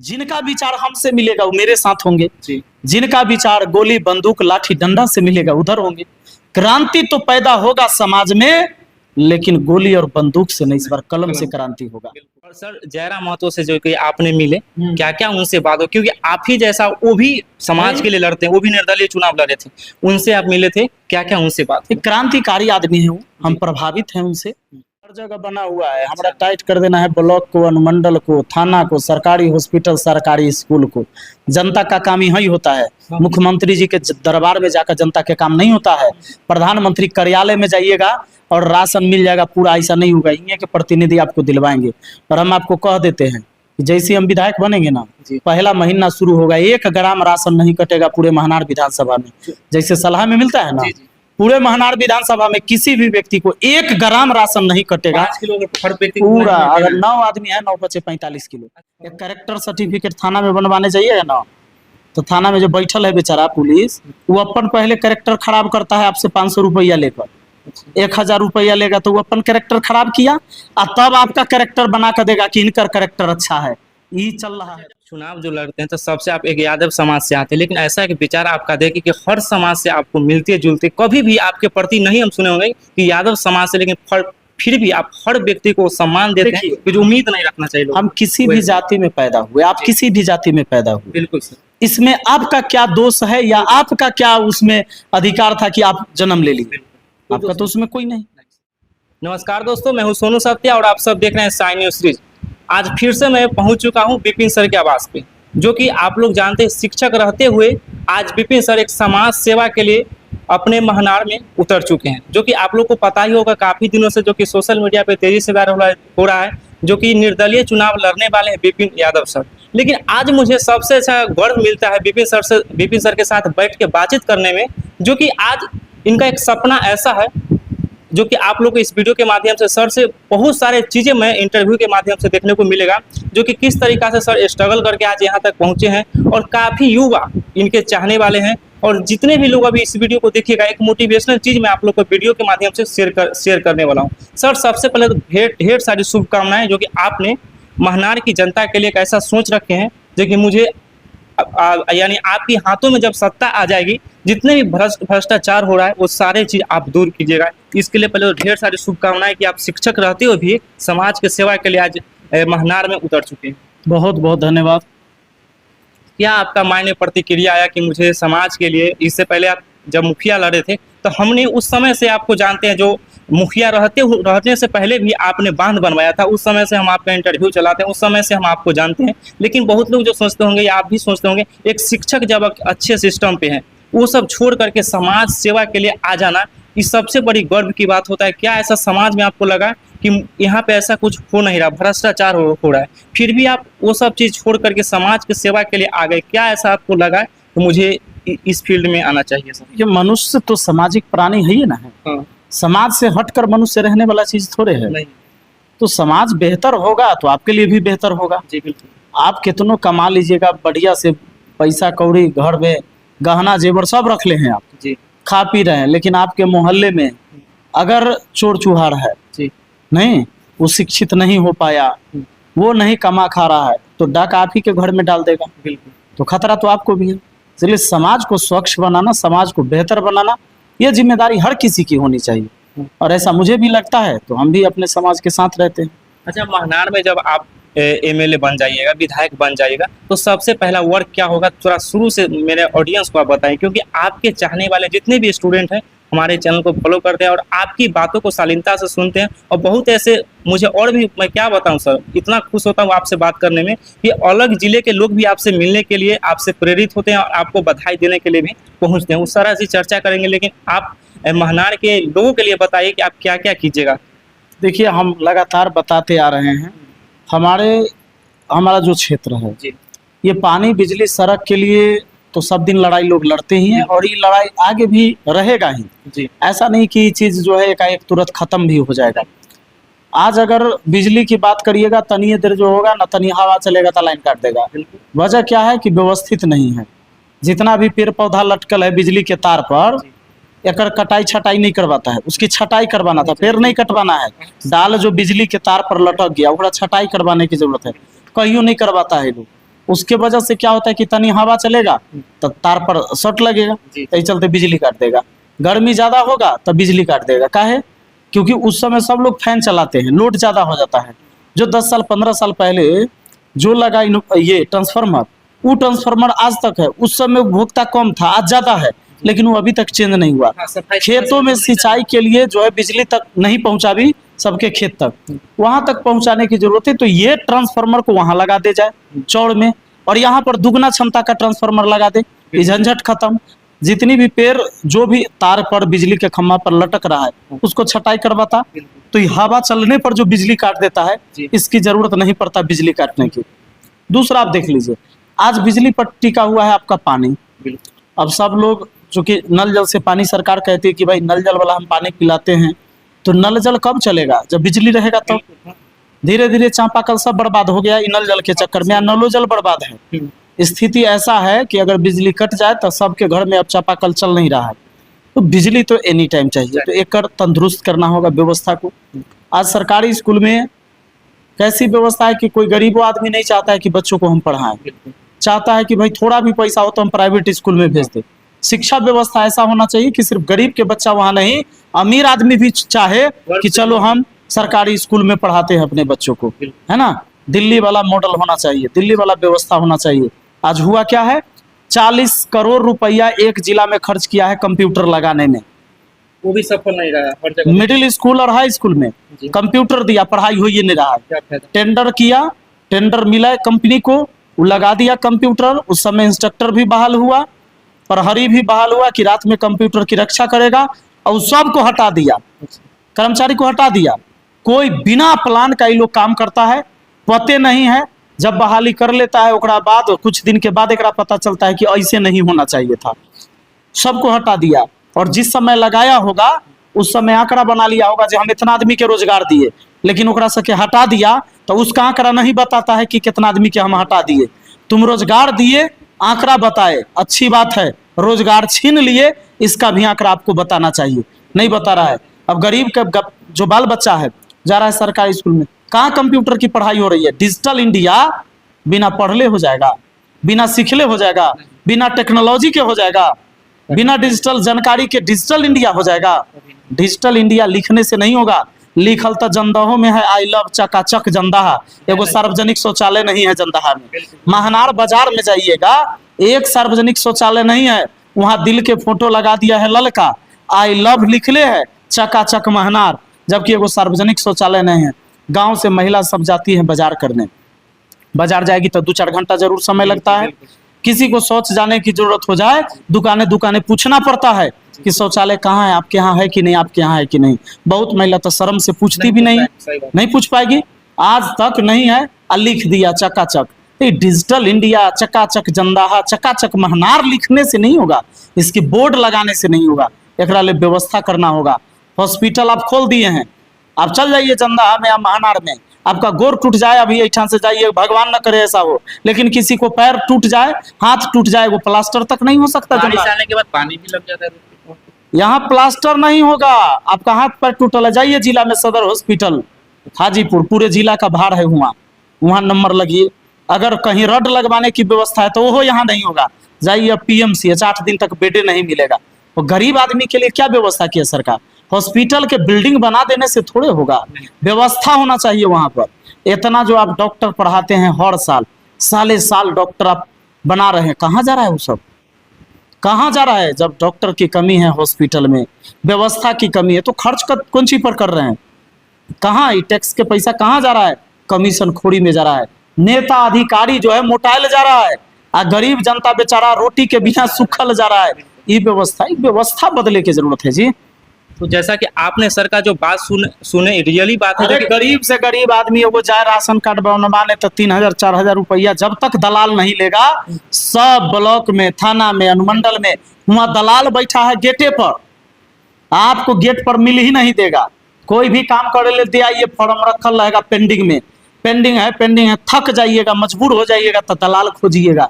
जिनका विचार हमसे मिलेगा वो मेरे साथ होंगे, जी जिनका विचार गोली बंदूक लाठी डंडा से मिलेगा उधर होंगे। क्रांति तो पैदा होगा समाज में, लेकिन गोली और बंदूक से नहीं, इस बार कलम से क्रांति होगा। और सर जयराम महतो से जो कि आपने मिले, क्या क्या उनसे बात हो, क्योंकि आप ही जैसा वो भी समाज के लिए लड़ते हैं, वो भी निर्दलीय चुनाव लड़े थे, उनसे आप मिले थे, क्या क्या उनसे बात? एक क्रांतिकारी आदमी है वो, हम प्रभावित हैं उनसे। हर जगह बना हुआ है, हमारा टाइट कर देना है ब्लॉक को, अनुमंडल को, थाना को, सरकारी हॉस्पिटल, सरकारी स्कूल को। जनता का काम यही होता है। मुख्यमंत्री जी के दरबार में जाकर जनता के काम नहीं होता है। प्रधानमंत्री कार्यालय में जाइएगा और राशन मिल जाएगा पूरा, ऐसा नहीं होगा। इन्हीं के प्रतिनिधि आपको दिलवाएंगे। और हम आपको कह देते हैं कि जैसे हम विधायक बनेंगे ना, पहला महीना शुरू होगा, 1 ग्राम राशन नहीं कटेगा पूरे महनार विधानसभा में। जैसे सलाह में मिलता है ना, पूरे महनार विधानसभा में किसी भी व्यक्ति को 1 ग्राम राशन नहीं कटेगा। 5 किलो हर व्यक्ति पूरा, अगर 9 आदमी है, 9 बचे 45 किलो। एक कैरेक्टर सर्टिफिकेट थाना में बनवाने जाइएगा ना, तो थाना में जो बैठल है बेचारा पुलिस, वो अपन पहले कैरेक्टर खराब करता है आपसे 500 रुपया लेकर, 1000 रुपया लेगा तो वो अपन कैरेक्टर खराब किया, और तब आपका कैरेक्टर बना कर देगा कि इनका कैरेक्टर अच्छा है। यही चल रहा है। चुनाव जो लड़ते हैं तो सबसे आप एक यादव समाज से आते हैं, लेकिन ऐसा एक विचार आपका देखे कि हर समाज से आपको मिलते जुलते, कभी भी आपके प्रति नहीं हम सुने होंगे कि यादव समाज से, लेकिन फिर भी आप हर व्यक्ति को सम्मान देते हैं, कुछ उम्मीद नहीं रखना चाहिए। हम किसी भी जाति में पैदा हुए, आप किसी भी जाति में पैदा हुए, बिल्कुल सर, इसमें आपका क्या दोष है या आपका क्या उसमें अधिकार था कि आप जन्म ले लिए? आपका तो उसमें कोई नहीं। नमस्कार दोस्तों, मैं हूं सोनू सत्या और आप सब देख रहे हैं साई न्यूज़ सीरीज। आज फिर से मैं पहुंच चुका हूं विपिन सर के आवास पे, जो कि आप लोग जानते हैं शिक्षक रहते हुए आज विपिन सर एक समाज सेवा के लिए अपने महनार में उतर चुके हैं। जो कि आप लोग को पता ही होगा, काफ़ी दिनों से जो कि सोशल मीडिया पे तेजी से वायरल हो रहा है, जो कि निर्दलीय चुनाव लड़ने वाले हैं विपिन यादव सर। लेकिन आज मुझे सबसे अच्छा गर्व मिलता है विपिन सर के साथ बैठ के बातचीत करने में, जो कि आज इनका एक सपना ऐसा है जो कि आप लोग को इस वीडियो के माध्यम से सर से बहुत सारे चीज़ें मैं इंटरव्यू के माध्यम से देखने को मिलेगा, जो कि किस तरीक़ा से सर स्ट्रगल करके आज यहाँ तक पहुँचे हैं, और काफ़ी युवा इनके चाहने वाले हैं। और जितने भी लोग अभी इस वीडियो को देखिएगा, एक मोटिवेशनल चीज़ मैं आप लोग को वीडियो के माध्यम से शेयर करने वाला हूँ। सर सबसे पहले तो ढेर सारी शुभकामनाएं, जो कि आपने महनार की जनता के लिए एक ऐसा सोच रखे हैं, जो कि मुझे यानी आपके हाथों में जब सत्ता आ जाएगी, जितने भी भ्रष्टाचार हो रहा है वो सारे चीज़ आप दूर कीजिएगा। इसके लिए पहले तो ढेर सारी शुभकामनाएं कि आप शिक्षक रहते हुए भी समाज के सेवा के लिए आज महनार में उतर चुके हैं। बहुत बहुत धन्यवाद। क्या आपका मायने प्रतिक्रिया आया कि मुझे समाज के लिए, इससे पहले आप जब मुखिया लड़े थे तो हमने उस समय से आपको जानते हैं, जो मुखिया रहने से पहले भी आपने बांध बनवाया था, उस समय से हम आपका इंटरव्यू चलाते हैं, उस समय से हम आपको जानते हैं। लेकिन बहुत लोग जो सोचते होंगे या आप भी सोचते होंगे, एक शिक्षक जब अच्छे सिस्टम पे हैं, वो सब छोड़ करके समाज सेवा के लिए आ जाना, इस सबसे बड़ी गर्व की बात होता है। क्या ऐसा समाज में आपको लगा कि यहाँ पे ऐसा कुछ हो नहीं रहा, भ्रष्टाचार हो रहा है, फिर भी आप वो सब चीज़ छोड़ करके समाज की सेवा के लिए आ गए? क्या ऐसा आपको लगा कि मुझे इस फील्ड में आना चाहिए? सर ये मनुष्य तो सामाजिक प्राणी है ही ना है। हाँ। समाज से हटकर मनुष्य रहने वाला चीज थोड़े है। नहीं। तो समाज बेहतर होगा तो आपके लिए भी बेहतर होगा। जी बिल्कुल। आप कितनों कमा लीजिएगा, बढ़िया से पैसा कौड़ी, घर में गहना जेवर सब रख ले हैं आप, जी खा पी रहे हैं, लेकिन आपके मोहल्ले में अगर चोर चुहार है, जी नहीं, वो शिक्षित नहीं हो पाया, वो नहीं कमा खा रहा है, तो डाक आप ही के घर में डाल देगा। बिल्कुल। तो खतरा तो आपको भी है। इसलिए समाज को स्वच्छ बनाना, समाज को बेहतर बनाना, ये जिम्मेदारी हर किसी की होनी चाहिए, और ऐसा मुझे भी लगता है। तो हम भी अपने समाज के साथ रहते हैं। अच्छा, महनार में जब आप एमएलए बन जाइएगा, विधायक बन जाइएगा, तो सबसे पहला वर्क क्या होगा, थोड़ा शुरू से मेरे ऑडियंस को आप बताएं, क्योंकि आपके चाहने वाले जितने भी स्टूडेंट हैं हमारे चैनल को फॉलो करते हैं और आपकी बातों को शालीनता से सुनते हैं। और बहुत ऐसे मुझे, और भी मैं क्या बताऊं सर, इतना खुश होता हूं आपसे बात करने में कि अलग जिले के लोग भी आपसे मिलने के लिए, आपसे प्रेरित होते हैं और आपको बधाई देने के लिए भी पहुंचते हैं। उस सारा चीज़ चर्चा करेंगे, लेकिन आप महनार के लोगों के लिए बताइए कि आप क्या क्या कीजिएगा। देखिए, हम लगातार बताते आ रहे हैं, हमारा जो क्षेत्र है, ये पानी, बिजली, सड़क के लिए तो सब दिन लड़ाई लोग लड़ते ही हैं, और ये लड़ाई आगे भी रहेगा ही। जी। ऐसा नहीं कि चीज़ जो है एकाएक तुरंत खत्म भी हो जाएगा। आज अगर बिजली की बात करिएगा, तनिए देर जो होगा ना, तनी हवा चलेगा तो लाइन काट देगा। वजह क्या है कि व्यवस्थित नहीं है। जितना भी पेड़ पौधा लटकल है बिजली के तार पर, एकर कटाई छटाई नहीं करवाता है, उसकी छटाई करवाना था, पेड़ नहीं कटवाना है। डाल जो बिजली के तार पर लटक गया, ओकरा छटाई करवाने की जरूरत है, कहीं नहीं करवाता है लोग। उसके वजह से क्या होता है कि तनी हवा चलेगा तो तार पर शॉर्ट लगेगा, जी। यही चलते बिजली काट देगा। गर्मी ज्यादा होगा तो बिजली काट देगा। काहे? क्योंकि उस समय सब लोग फैन चलाते हैं, लोड ज्यादा हो जाता है। जो 10 साल 15 साल पहले जो लगा ये ट्रांसफार्मर, वो ट्रांसफार्मर आज तक है। उस समय उपभोक्ता कम था, आज ज्यादा है, लेकिन वो अभी तक चेंज नहीं हुआ। हाँ, सफाई खेतों में सिंचाई के लिए जो है बिजली तक नहीं पहुंचा भी सबके खेत तक, वहां तक पहुंचाने की जरूरत है। तो ये ट्रांसफार्मर को वहां लगा दे जाए चौड़ में, और यहाँ पर दुगना क्षमता का ट्रांसफार्मर लगा दे, ये झंझट खत्म। जितनी भी पेड़ जो भी तार पर बिजली के खम्भा पर लटक रहा है उसको छटाई करवाता, तो ये हवा चलने पर जो बिजली काट देता है, जी। इसकी जरूरत नहीं पड़ता बिजली काटने की। दूसरा आप देख लीजिए, आज बिजली पर टिका हुआ है आपका पानी। अब सब लोग जो कि नल जल से पानी, सरकार कहती है कि भाई नल जल वाला हम पानी पिलाते हैं, तो नल जल कब चलेगा? जब बिजली रहेगा तब। धीरे धीरे चापाकल सब बर्बाद हो गया नल जल के चक्कर में, नलो जल बर्बाद है। स्थिति ऐसा है कि अगर बिजली कट जाए तो सबके घर में अब चापाकल चल नहीं रहा है। तो बिजली तो एनी टाइम चाहिए, तो एक तंदुरुस्त करना होगा व्यवस्था को। आज सरकारी स्कूल में कैसी व्यवस्था है कि कोई गरीबों आदमी नहीं चाहता है कि बच्चों को हम पढ़ाएं, चाहता है कि भाई थोड़ा भी पैसा हो तो हम प्राइवेट स्कूल में भेज दें। शिक्षा व्यवस्था ऐसा होना चाहिए कि सिर्फ गरीब के बच्चा वहां नहीं, अमीर आदमी भी चाहे कि चलो हम सरकारी स्कूल में पढ़ाते हैं अपने बच्चों को, है ना। दिल्ली वाला मॉडल होना चाहिए, दिल्ली वाला व्यवस्था होना चाहिए। आज हुआ क्या है, 40 करोड़ रुपया एक जिला में खर्च किया है कंप्यूटर लगाने में, वो भी सफल नहीं रहा हर जगह। मिडिल स्कूल और हाई स्कूल में जी। कंप्यूटर दिया, पढ़ाई हो ही नहीं रहा है। क्या फायदा? टेंडर किया, टेंडर मिला कंपनी को, वो लगा दिया कंप्यूटर। उस समय इंस्ट्रक्टर भी बहाल हुआ, प्रहरी भी बहाल हुआ कि रात में कंप्यूटर की रक्षा करेगा, और सबको हटा दिया, कर्मचारी को हटा दिया। कोई बिना प्लान का ये लोग काम करता है, पते नहीं है। जब बहाली कर लेता है ओकरा बाद कुछ दिन के बाद एकरा पता चलता है कि ऐसे नहीं होना चाहिए था, सबको हटा दिया। और जिस समय लगाया होगा उस समय आंकड़ा बना लिया होगा जो हम इतना आदमी के रोजगार दिए, लेकिन ओकरा सके हटा दिया तो उसका आंकड़ा नहीं बताता है कि कितना आदमी के हम हटा दिए। तुम रोजगार दिए, आंकड़ा बताए, अच्छी बात है। रोजगार छीन लिए, इसका भी आंकड़ा आपको बताना चाहिए, नहीं बता रहा है। अब गरीब का जो बाल बच्चा है जा रहा है सरकारी स्कूल में, कहाँ कंप्यूटर की पढ़ाई हो रही है? डिजिटल इंडिया बिना पढ़ले हो जाएगा, बिना सीखले हो जाएगा, बिना टेक्नोलॉजी के हो जाएगा, बिना डिजिटल जानकारी के डिजिटल इंडिया हो जाएगा। डिजिटल इंडिया लिखने से नहीं होगा, लिखल तो जनदहो में है, आई लव चकाचक जनदाहा। एगो सार्वजनिक शौचालय नहीं है जनदाहा में। महनार बाजार में जाइएगा, एक सार्वजनिक शौचालय नहीं है, वहां दिल के फोटो लगा दिया है ललका, आई लव लिखले है, चकाचक महनार, जबकि एगो सार्वजनिक शौचालय नहीं है। गांव से महिला सब जाती है बाजार करने, बाजार जाएगी तो 2-4 घंटा जरूर समय लगता है। किसी को शौच जाने की जरूरत हो जाए, दुकाने दुकाने पूछना पड़ता है कि शौचालय कहाँ है, आपके यहाँ है कि नहीं, आपके यहाँ है कि नहीं। बहुत महिला तो शर्म से पूछती भी नहीं, नहीं पूछ पाएगी, आज तक नहीं है, लिख दिया चकाचक। डिजिटल इंडिया, चकाचक जनदाहा, चकाचक महनार लिखने से नहीं होगा, इसकी बोर्ड लगाने से नहीं होगा, एकरा लिए व्यवस्था करना होगा। हॉस्पिटल आप खोल दिए हैं, आप चल जाइए जनदाहा में या महनार में, आपका गोर टूट जाए, अभी ऐठा से जाइए, भगवान न करे ऐसा हो, लेकिन किसी को पैर टूट जाए, हाथ टूट जाए, वो प्लास्टर तक नहीं हो सकता। बारिश आने के बाद पानी भी लग जाता है, यहाँ प्लास्टर नहीं होगा। आपका हाथ पैर टूटल है, जाइए जिला में सदर हॉस्पिटल हाजीपुर, पूरे जिला का भार है, वहाँ नंबर लगिए। अगर कहीं रड लगवाने की व्यवस्था है तो वो यहाँ नहीं होगा, जाइए PMCH, 8 दिन तक बेड नहीं मिलेगा। तो गरीब आदमी के लिए क्या व्यवस्था की है सरकार? हॉस्पिटल के बिल्डिंग बना देने से थोड़े होगा, व्यवस्था होना चाहिए वहां पर। इतना जो आप डॉक्टर पढ़ाते हैं हर साल, साले साल डॉक्टर आप बना रहे हैं, कहाँ जा रहा है वो सब? कहाँ जा रहा है? जब डॉक्टर की कमी है हॉस्पिटल में, व्यवस्था की कमी है, तो खर्च कौन सी पर कर रहे हैं? कहाँ ये टैक्स के पैसा कहाँ जा रहा है? कमीशन खोरी में जा रहा है। नेता अधिकारी जो है मोटाइल जा रहा है, और गरीब जनता बेचारा रोटी के बिना सुखल जा रहा है। ये व्यवस्था बदले की जरूरत है जी। तो जैसा कि आपने सर का जो बात सुने रियली बात है, अरे गरीब से गरीब आदमी वो जाए राशन कार्ड बनवाने तो 3,000-4,000 रुपया जब तक दलाल नहीं लेगा, सब ब्लॉक में, थाना में, अनुमंडल में, वहाँ दलाल बैठा है गेटे पर, आपको गेट पर मिल ही नहीं देगा। कोई भी काम करे ले दे आइए, फॉर्म रखल रहेगा पेंडिंग में, पेंडिंग है, थक जाइएगा, मजबूर हो जाइएगा तो दलाल खोजिएगा।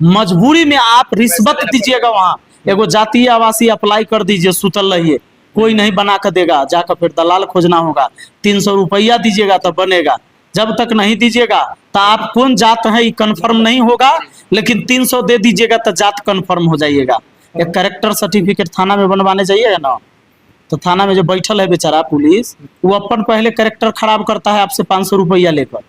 मजबूरी में आप रिश्वत दीजिएगा, वहाँ एगो जातीय आवासीय अप्लाई कर दीजिए, सुतल रहिए, कोई नहीं बना कर देगा, जाकर फिर दलाल खोजना होगा। 300 रुपया दीजिएगा तो बनेगा, जब तक नहीं दीजिएगा तो आप कौन जात है ये कंफर्म नहीं होगा, लेकिन 300 दे दीजिएगा तो जात कंफर्म हो जाइएगा। एक कैरेक्टर सर्टिफिकेट थाना में बनवाने जाइएगा ना, तो थाना में जो बैठल है बेचारा पुलिस, वो अपन पहले कैरेक्टर खराब करता है आपसे 500 रुपया लेकर,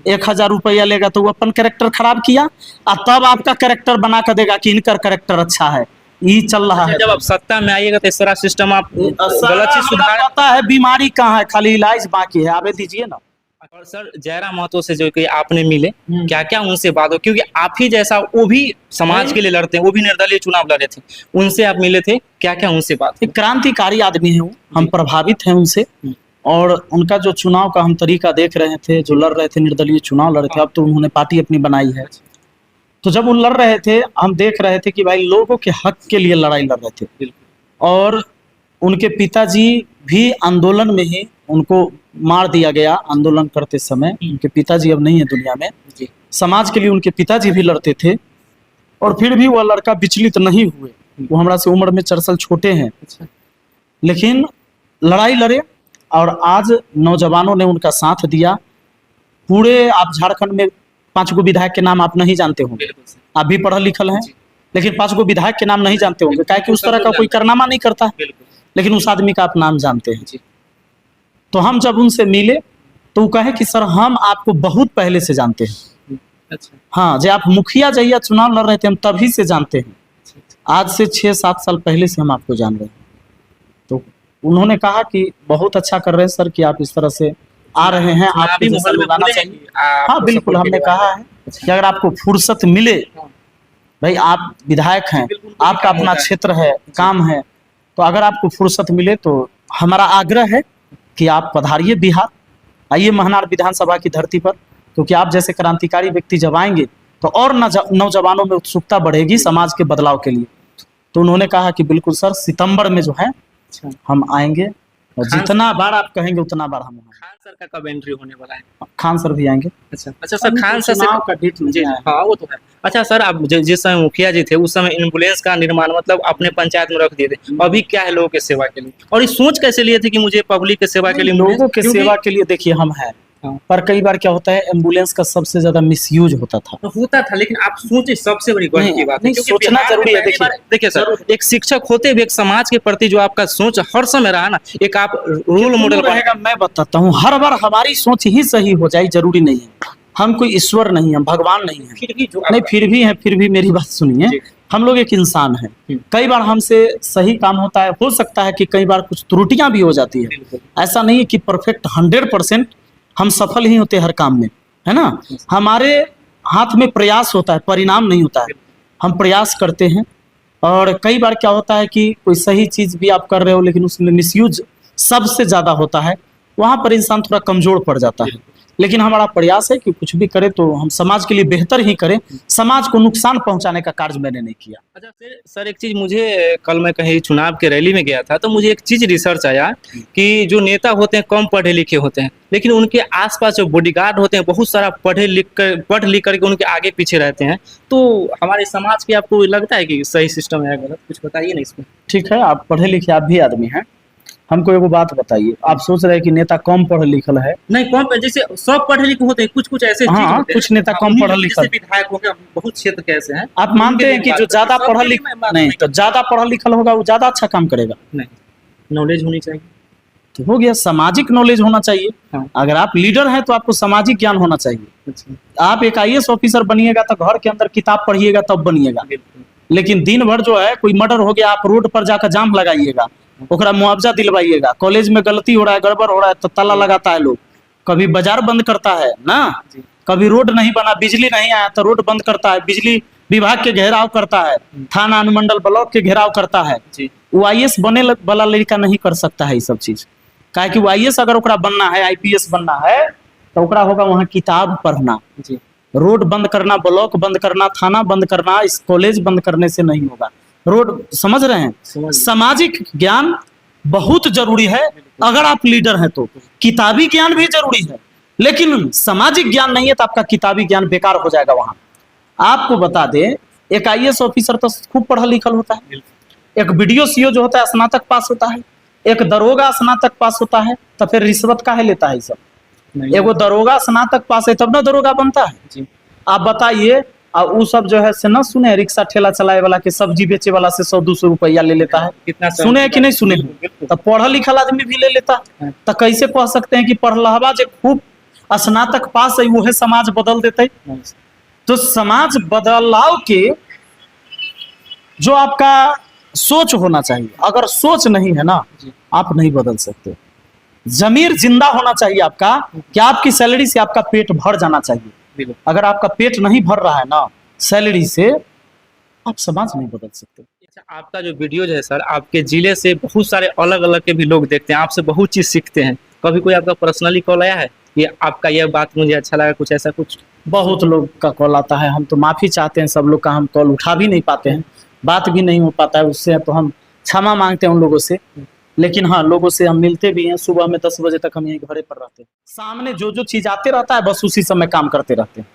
1000 रुपया लेगा तो वो अपन कैरेक्टर खराब किया और तब आपका कैरेक्टर बना कर देगा कि इनका कैरेक्टर अच्छा है। ये चल रहा है। जब आप सत्ता में आइएगा तो इस तरह सिस्टम आप गलत चीज सुधार। पता है बीमारी कहाँ है, खाली इलाज बाकी है, आवे दीजिए ना। और सर जयराम महतो से जो कि आपने मिले, क्या क्या उनसे बात हो, क्योंकि आप ही जैसा वो भी समाज के लिए लड़ते हैं, वो भी निर्दलीय चुनाव लड़े थे, उनसे आप मिले थे, क्या क्या उनसे बात? एक क्रांतिकारी आदमी है वो, हम प्रभावित हैं उनसे, और उनका जो चुनाव का हम तरीका देख रहे थे, जो लड़ रहे थे निर्दलीय चुनाव लड़ रहे थे, अब तो उन्होंने पार्टी अपनी बनाई है। तो जब वो लड़ रहे थे हम देख रहे थे कि भाई लोगों के हक के लिए लड़ाई लड़ रहे थे, और उनके पिताजी भी आंदोलन में ही उनको मार दिया गया आंदोलन करते समय। उनके पिताजी अब नहीं है दुनिया में, समाज के लिए उनके पिताजी भी लड़ते थे, और फिर भी वह लड़का विचलित नहीं हुए। वो हमारा से उम्र में 4 साल छोटे हैं, लेकिन लड़ाई लड़े, और आज नौजवानों ने उनका साथ दिया। पूरे आप झारखंड में 5 गो विधायक के नाम आप नहीं जानते होंगे, आप भी पढ़ल लिखल हैं, लेकिन 5 गो विधायक के नाम नहीं जानते होंगे, क्या कि उस तरह का कोई कारनामा नहीं करता, लेकिन उस आदमी का आप नाम जानते हैं। तो हम जब उनसे मिले तो वो कहे कि सर हम आपको बहुत पहले से जानते हैं। हाँ, जब आप मुखिया जहिया चुनाव लड़ रहे थे हम तभी से जानते हैं, आज से 6-7 साल पहले से हम आपको जान रहे हैं। तो उन्होंने कहा कि बहुत अच्छा कर रहे हैं सर कि आप इस तरह से आ रहे हैं, आप भी मोहल्ले में आना चाहिए। हाँ बिल्कुल, हमने कहा है कि अगर आपको फुर्सत मिले, भाई आप विधायक हैं, आपका अपना क्षेत्र है, काम है, तो अगर आपको फुर्सत मिले तो हमारा आग्रह है कि आप पधारिए बिहार, आइए महनार विधानसभा की धरती पर, क्योंकि आप जैसे क्रांतिकारी व्यक्ति जब आएंगे तो और नौजवानों में उत्सुकता बढ़ेगी समाज के बदलाव के लिए। तो उन्होंने कहा कि बिल्कुल सर, सितंबर में जो है हम आएंगे, और जितना बार आप कहेंगे उतना बार हम आएंगे। खान सर का कब एंट्री होने वाला है? खान सर भी आएंगे। अच्छा सर, खान सर चुनाव का डेट नहीं आया है। हाँ वो तो है। अच्छा सर, आप जिस समय मुखिया जी थे उस समय एम्बुलेंस का निर्माण मतलब अपने पंचायत में रख दिए थे, अभी क्या है लोगों की सेवा के लिए, और ये सोच कैसे लिए थे कि मुझे पब्लिक की सेवा के लिए? लोगों की सेवा के लिए देखिए हम हैं, पर कई बार क्या होता है एम्बुलेंस का सबसे ज्यादा मिसयूज होता था, लेकिन आप सोचे सबसे बड़ी गलती की बात है, क्योंकि सोचना जरूरी है। देखिए सर, एक शिक्षक होते हुए एक समाज के प्रति जो आपका सोच हर समय रहा ना, एक आप रोल मॉडल रहेगा। मैं बताता हूँ, हर बार हमारी सोच ही सही हो जाए जरूरी नहीं है। हम कोई ईश्वर नहीं है, भगवान नहीं है, फिर भी मेरी बात सुनिए, हम लोग एक इंसान हैं। कई बार हमसे सही काम होता है, हो सकता है कि कई बार कुछ त्रुटियां भी हो जाती है। ऐसा नहीं है कि परफेक्ट 100% हम सफल ही होते हर काम में, है ना। हमारे हाथ में प्रयास होता है, परिणाम नहीं होता है। हम प्रयास करते हैं, और कई बार क्या होता है कि कोई सही चीज भी आप कर रहे हो लेकिन उसमें मिसयूज सबसे ज्यादा होता है, वहां पर इंसान थोड़ा कमजोर पड़ जाता है। लेकिन हमारा प्रयास है कि कुछ भी करें तो हम समाज के लिए बेहतर ही करें, समाज को नुकसान पहुंचाने का कार्य मैंने नहीं किया। अच्छा सर, एक चीज मुझे, कल मैं कहीं चुनाव के रैली में गया था तो मुझे एक चीज रिसर्च आया कि जो नेता होते हैं कम पढ़े लिखे होते हैं, लेकिन उनके आसपास जो बॉडीगार्ड होते हैं बहुत सारा पढ़ लिख करके उनके आगे पीछे रहते हैं। तो हमारे समाज की आपको लगता है कि सही सिस्टम है गलत? कुछ बताइए ना इसमें। ठीक है, आप पढ़े लिखे आप भी आदमी हैं, हमको एगो बात बताइए, आप सोच रहे हैं कि नेता कम पढ़ लिखल है? नहीं, कम, जैसे सब पढ़े लिखे होते हैं, कुछ ऐसे हाँ, कुछ नेता कम पढ़ल लिखल, विधायक हो गया, बहुत क्षेत्र कैसे हैं, आप मानते हैं कि जो ज्यादा पढ़ल लिखल नहीं, तो ज्यादा पढ़ल लिखल होगा वो ज्यादा अच्छा काम करेगा? नहीं, नॉलेज होनी चाहिए। तो हो गया, सामाजिक नॉलेज होना चाहिए। हाँ। अगर आप लीडर हैं तो आपको सामाजिक ज्ञान होना चाहिए। आप एक IAS ऑफिसर बनिएगा तो घर के अंदर किताब पढ़िएगा तब बनिएगा, लेकिन दिन भर जो है कोई मर्डर हो गया, आप रोड पर जाकर जाम लगाइएगा, ओकरा मुआवजा दिलवाइएगा। कॉलेज में गलती हो रहा है, गड़बड़ हो रहा है तो ताला लगाता है लोग, कभी बाजार बंद करता है ना, कभी रोड नहीं बना, बिजली नहीं आया तो रोड बंद करता है, बिजली विभाग के घेराव करता है, थाना अनुमंडल ब्लॉक के घेराव करता है। वो IAS बने वाला लड़का नहीं कर सकता है ये सब चीज, काहे कि वो IAS अगर ओकरा बनना है, IPS बनना है तो ओकरा होगा वहाँ किताब पढ़ना, रोड बंद करना, ब्लॉक बंद करना, थाना बंद करना, इस कॉलेज बंद करने से नहीं होगा। रोड, समझ रहे हैं? सामाजिक ज्ञान बहुत जरूरी है अगर आप लीडर हैं तो। किताबी ज्ञान भी जरूरी है, लेकिन सामाजिक ज्ञान नहीं है तो आपका किताबी ज्ञान बेकार हो जाएगा। वहां आपको बता दें, एक IAS ऑफिसर तो खूब पढ़ा लिखल होता है, एक BDO CO जो होता है स्नातक पास होता है, एक दरोगा स्नातक पास होता है, तो फिर रिश्वत काहे लेता है? सब नहीं। एगो दरोगा स्नातक पास है तब ना दरोगा बनता है। जी आप बताइए, और वो सब जो है से ना सुने, रिक्शा ठेला चलाए वाला के, सब्जी बेचे वाला से 100-200 रुपया ले लेता है। कितना सुने हैं कि नहीं सुने हैं? बिल्कुल। तो पढ़ल लिखल आदमी भी ले लेता है। हाँ। तो कैसे कह सकते हैं कि पढ़लहबा जो खूब स्नातक पास है वो है समाज बदल देते? नहीं। तो समाज बदलाव के जो आपका सोच होना चाहिए, अगर सोच नहीं है ना, जी। आप नहीं बदल सकते। जमीर जिंदा होना चाहिए आपका, कि आपकी सैलरी से आपका पेट भर जाना चाहिए। बिल्कुल। अगर आपका पेट नहीं भर रहा है ना सैलरी से, आप समाज नहीं बदल सकते। अच्छा, आपका जो वीडियोज है सर, आपके जिले से बहुत सारे अलग अलग के भी लोग देखते हैं, आपसे बहुत चीज सीखते हैं। कभी कोई आपका पर्सनली कॉल आया है ये आपका यह बात मुझे अच्छा लगा, कुछ ऐसा कुछ? बहुत लोग का कॉल आता है, हम तो माफी चाहते हैं सब लोग का, हम कॉल उठा भी नहीं पाते हैं, बात भी नहीं हो पाता है उससे, तो हम क्षमा मांगते हैं उन लोगों से। लेकिन हाँ, लोगों से हम मिलते भी हैं, सुबह में 10 बजे तक हम यहीं घरे पर रहते हैं। सामने जो जो चीज आते रहता है बस उसी समय काम करते रहते हैं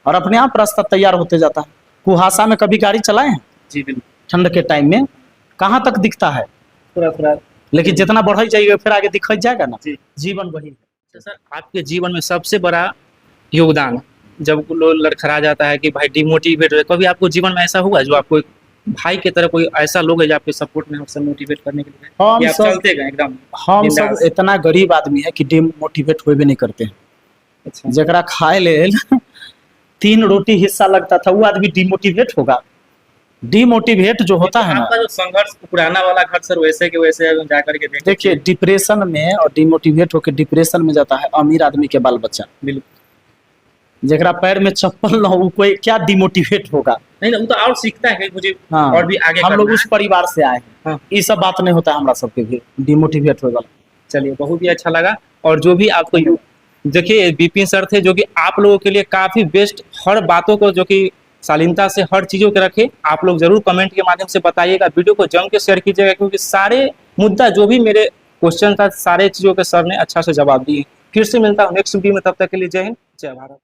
और अपने आप रास्ता तैयार होते जाता है। कुहासा में कभी गाड़ी चलाए हैं? जी बिल्कुल। ठंड के टाइम में कहाँ तक दिखता है? थोड़ा थोड़ा। लेकिन जितना बढ़ जाएगा फिर आगे दिख जाएगा ना। जी। जीवन वही है। तो सर, आपके जीवन में सबसे बड़ा योगदान जब लोग लड़खड़ा जाता है कि भाई डिमोटिवेट हो, कभी आपको जीवन में ऐसा हुआ जो आपको एक भाई की तरह कोई ऐसा लोग है जो आपके सपोर्ट में हमेशा मोटिवेट करने के लिए हम कि आप सब चलते गए एकदम हम सब बिंदास? इतना गरीब आदमी है कि डिमोटिवेट होबे नहीं करते हैं। अच्छा। जरा खाए ले 3 रोटी हिस्सा लगता था वो आदमी डिमोटिवेट होगा? डिमोटिवेट जो होता है ना, आपका जो संघर्ष पुराना वाला घर सर वैसे के वैसे जाकर के देखिए डिप्रेशन में और डिमोटिवेट होकर डिप्रेशन में जाता है अमीर आदमी के बाल बच्चा। बिल्कुल। जरा पैर में चप्पल ना हो कोई क्या डिमोटिवेट होगा? नहीं ना, वो तो और सीखता है कि मुझे हाँ, और भी आगे हम करना लोग है। उस परिवार से आए हैं। हाँ। ये सब बात नहीं होता है हमारा सबके भी डिमोटिवेट होगा। चलिए, बहुत ही अच्छा लगा। और जो भी आपको देखिए विपिन सर थे जो कि आप लोगों के लिए काफी बेस्ट, हर बातों को जो कि शालीनता से हर चीजों के रखे। आप लोग जरूर कमेंट के माध्यम से बताइएगा, वीडियो को जम के शेयर कीजिएगा, क्योंकि सारे मुद्दा जो भी मेरे क्वेश्चन था सारे चीजों के सर ने अच्छा से जवाब दिए। फिर से मिलता हूँ नेक्स्ट वीडियो में, तब तक के लिए जय हिंद, जय भारत।